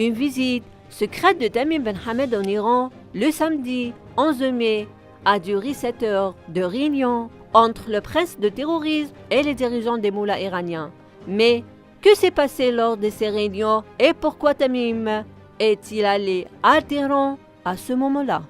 une visite secrète de Tamim Ben Hamed en Iran le samedi 11 mai a duré 7 heures de réunion entre le prince de terrorisme et les dirigeants des mollahs iraniens. Mais que s'est passé lors de ces réunions et pourquoi Tamim est-il allé à Téhéran à ce moment-là?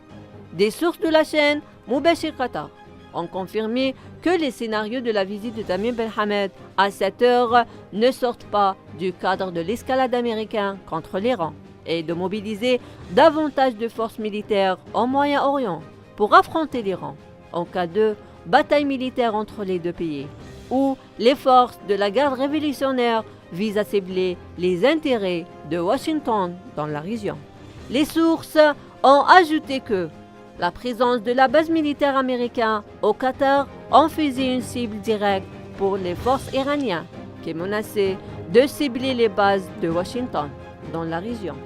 Des sources de la chaîne Mubashir Qatar ont confirmé que les scénarios de la visite de Tamim Ben Hamed à 7 heures ne sortent pas du cadre de l'escalade américaine contre l'Iran et de mobiliser davantage de forces militaires au Moyen-Orient pour affronter l'Iran en cas de bataille militaire entre les deux pays, où les forces de la garde révolutionnaire visent à cibler les intérêts de Washington dans la région. Les sources ont ajouté que la présence de la base militaire américaine au Qatar en faisait une cible directe pour les forces iraniennes qui menaçaient de cibler les bases de Washington dans la région.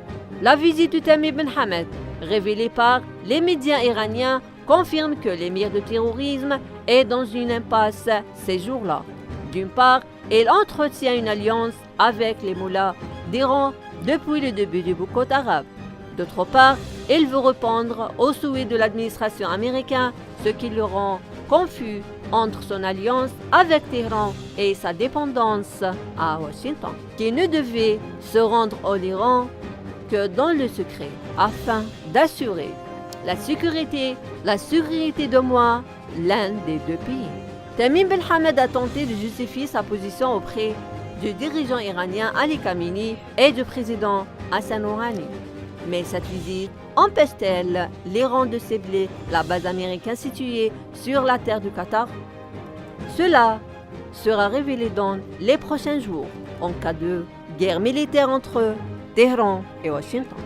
La visite de Tamim Ben Hamed, révélée par les médias iraniens, confirme que l'émir de terrorisme est dans une impasse ces jours-là. D'une part, il entretient une alliance avec les mollahs d'Iran depuis le début du boycott arabe. D'autre part, il veut répondre aux souhaits de l'administration américaine, ce qui le rend confus entre son alliance avec Téhéran et sa dépendance à Washington, qui ne devait se rendre au Iran que dans le secret, afin d'assurer la sécurité de moi, l'un des deux pays. Tamim Ben Hamed a tenté de justifier sa position auprès du dirigeant iranien Ali Khamenei et du président Hassan Rouhani. Mais cette visite empêche-t-elle l'Iran de cibler la base américaine située sur la terre du Qatar? Cela sera révélé dans les prochains jours en cas de guerre militaire entre Téhéran et Washington.